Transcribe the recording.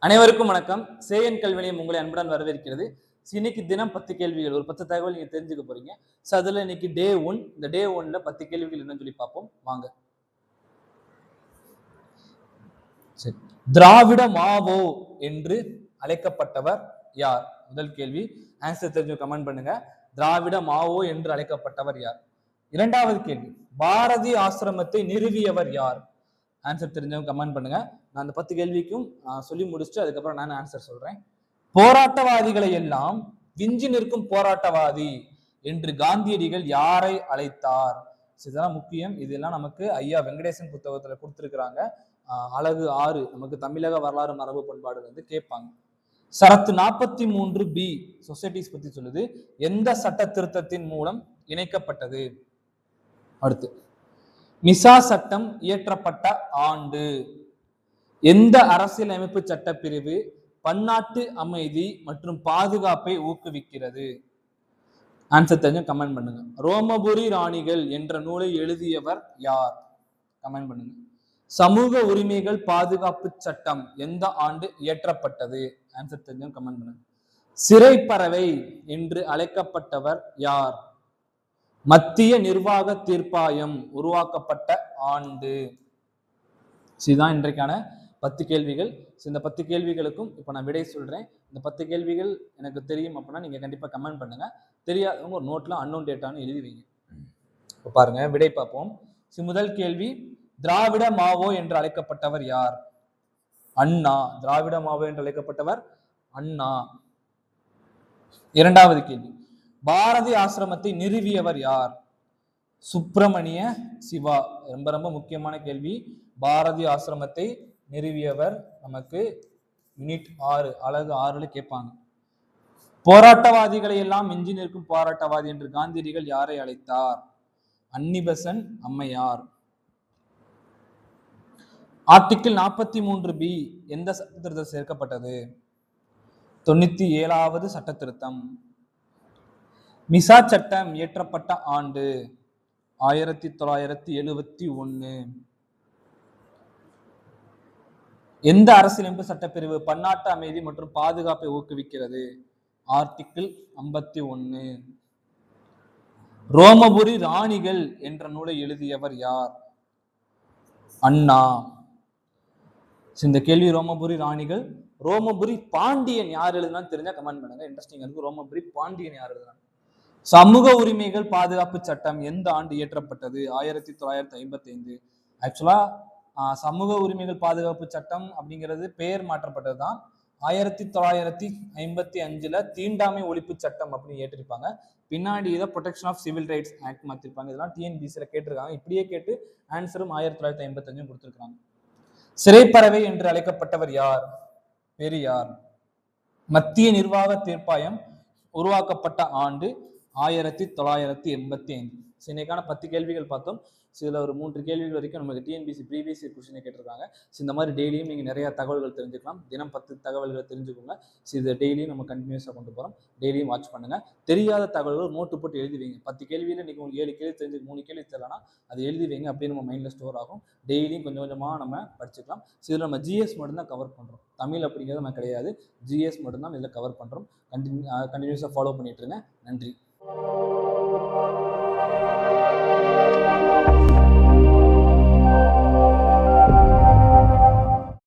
அனைவருக்கும் வணக்கம். சேயன் கல்வி நிலையம் உங்களை அன்புடன் வரவேற்கிறது. இன்னைக்கு தினம் 10 கேள்விகள், ஒரு 10 தகவல் நீங்க தெரிஞ்சுக்க போறீங்க. அதுல இன்னைக்கு டே 1. இந்த டே 1ல 10 கேள்விகள் என்னன்னு சொல்லி பார்ப்போம் வாங்க. சரி, திராவிட மாவோ என்று அழைக்கப்பட்டவர் யார்? முதல் கேள்வி. ஆன்சர் தெரிஞ்சு கமெண்ட் பண்ணுங்க. திராவிட மாவோ என்று அழைக்கப்பட்டவர் யார்? இரண்டாவது கேள்வி, பாரதி ஆசிரமத்தை நிறுவியவர் யார்? ஆன்சர் தெரிஞ்சவங்க கமெண்ட் பண்ணுங்க. நான் அந்த 10 கேள்விக்கும் சொல்லி முடிச்சுட்டு அதுக்கப்புறம் நான் ஆன்சர் சொல்றேன். போராட்டவாதிகளை எல்லாம் விஞ்சி நிற்கும் போராட்டவாதி என்று காந்தியடிகள் யாரை அழைத்தார்? இதெல்லாம் முக்கியம். இதெல்லாம் நமக்கு ஐயா வெங்கடேசன் புத்தகத்துல கொடுத்திருக்கிறாங்க. அழகு 6 நமக்கு தமிழக வரலாறு மரபு பண்பாடு வந்து கேட்பாங்க. சரத்து 43B சொசைட்டிஸ் பத்தி சொல்லுது. எந்த சட்ட திருத்தத்தின் மூலம் இணைக்கப்பட்டது? அடுத்து, மிசா சட்டம் இயற்றப்பட்ட ஆண்டு? எந்த அரசியலமைப்பு சட்டப்பிரிவு பன்னாட்டு அமைதி மற்றும் பாதுகாப்பை ஊக்குவிக்கிறது? ஆன்சர் தெரிஞ்சு கமெண்ட் பண்ணுங்க. ரோமபுரி ராணிகள் என்ற நூலை எழுதியவர் யார்? கமெண்ட் பண்ணுங்க. சமூக உரிமைகள் பாதுகாப்பு சட்டம் எந்த ஆண்டு இயற்றப்பட்டது? ஆன்சர் தெரிஞ்சு கமெண்ட் பண்ணுங்க. சிறைப்பறவை என்று அழைக்கப்பட்டவர் யார்? மத்திய நிர்வாக தீர்ப்பாயம் உருவாக்கப்பட்ட ஆண்டு? இதுதான் இன்றைக்கான 10 கேள்விகள். இந்த 10 கேள்விகளுக்கும் இப்போ நான் விடை சொல்றேன். இந்த 10 கேள்விகள் எனக்கு தெரியும் அப்படின்னா நீங்க கண்டிப்பா கமெண்ட் பண்ணுங்க. தெரியாதவங்க ஒரு நோட்ல அன்னோன் டேட்டான்னு எழுதி வைங்க. இப்போ பாருங்க, விடை பார்ப்போம். முதல் கேள்வி, திராவிட மாவோ என்று அழைக்கப்பட்டவர் யார்? அண்ணா. திராவிட மாவோ என்று அழைக்கப்பட்டவர் அண்ணா. இரண்டாவது கேள்வி, பாரதி ஆசிரமத்தை நிறுவியவர் யார்? சுப்பிரமணிய சிவா. ரொம்ப ரொம்ப முக்கியமான கேள்வி. பாரதி ஆசிரமத்தை நிறுவியவர் நமக்கு யூனிட் 6 அழகு 6ல கேட்பாங்க. போராட்டவாதிகளை எல்லாம் மிஞ்சி நிற்கும் போராட்டவாதி என்று காந்தியடிகள் யாரை அழைத்தார்? அன்னிபெசன்ட் அம்மையார். ஆர்டிகிள் 43B எந்த சட்ட திருத்தம் சேர்க்கப்பட்டது? 97வது சட்ட திருத்தம். மிசா சட்டம் இயற்றப்பட்ட ஆண்டு 1971. எந்த அரசியலமைப்பு சட்டப்பிரிவு பன்னாட்டு அமைதி மற்றும் பாதுகாப்பை ஊக்குவிக்கிறது? ஆர்டிகிள் 51. ரோமபுரி ராணிகள் என்ற நூலை எழுதியவர் யார்? அண்ணா. இந்த கேள்வி ரோமபுரி ராணிகள். ரோமபுரி பாண்டியன் யார் எழுதுனான்னு தெரிஞ்சா கமெண்ட் பண்ணுங்க. இன்ட்ரெஸ்டிங்கா இருக்கு. ரோமபுரி பாண்டியன் யார் எழுதுனாங்க? சமூக உரிமைகள் பாதுகாப்பு சட்டம் எந்த ஆண்டு இயற்றப்பட்டது? 1955. ஆக்சுவலா சமூக உரிமைகள் பாதுகாப்பு சட்டம் அப்படிங்கிறது பெயர் மாற்றப்பட்டதுதான். 1955ல தீண்டாமை ஒழிப்பு சட்டம் அப்படின்னு ஏற்றிருப்பாங்க. பின்னாடி இதை protection of civil rights act மாத்திருப்பாங்க. இதெல்லாம் டிஎன்பிசியில கேட்டிருக்காங்க. இப்படியே கேட்டு ஆன்சரும் 1955 கொடுத்திருக்காங்க. சிறைப்பறவை என்று அழைக்கப்பட்டவர் யார்? பெரியார். மத்திய நிர்வாக தீர்ப்பாயம் உருவாக்கப்பட்ட ஆண்டு 1985. இன்னைக்கான 10 கேள்விகள் பார்த்தோம். இதுல ஒரு 3 கேள்விகள் வரைக்கும் நமக்கு டிஎன்பிசி ப்ரீவியஸ் இயர் கொஸ்டினை கேட்டிருக்காங்க. இந்த மாதிரி டெய்லியும் நீங்க நிறைய தகவல்கள் தெரிஞ்சுக்கலாம். தினம் 10 தகவல்களை தெரிஞ்சுக்கோங்க. இது டெய்லியும் நம்ம கண்டினியூஸா கொண்டு போறோம். டெய்லியும் வாட்ச் பண்ணுங்க. தெரியாத தகவல்கள் நோட்டு போட்டு எழுதி வைங்க. 10 கேள்வியில இன்னைக்கு உங்களுக்கு 7 கேள்வி தெரிஞ்சு 3 கேள்வி தெரியலனா அது எழுதி வைங்க. அப்படியே நம்ம மைண்ட்ல ஸ்டோர் ஆகும். டெய்லியும் கொஞ்சம் கொஞ்சமா நம்ம படிச்சுக்கலாம். இதுல நம்ம ஜிஎஸ் மட்டும் தான் கவர் பண்றோம். தமிழ் அப்படிங்கிறது நம்ம கிடையாது. ஜிஎஸ் மட்டும் தான் இதுல கவர் பண்றோம். கண்டினியூஸா ஃபாலோ பண்ணிட்டு இருங்க. நன்றி.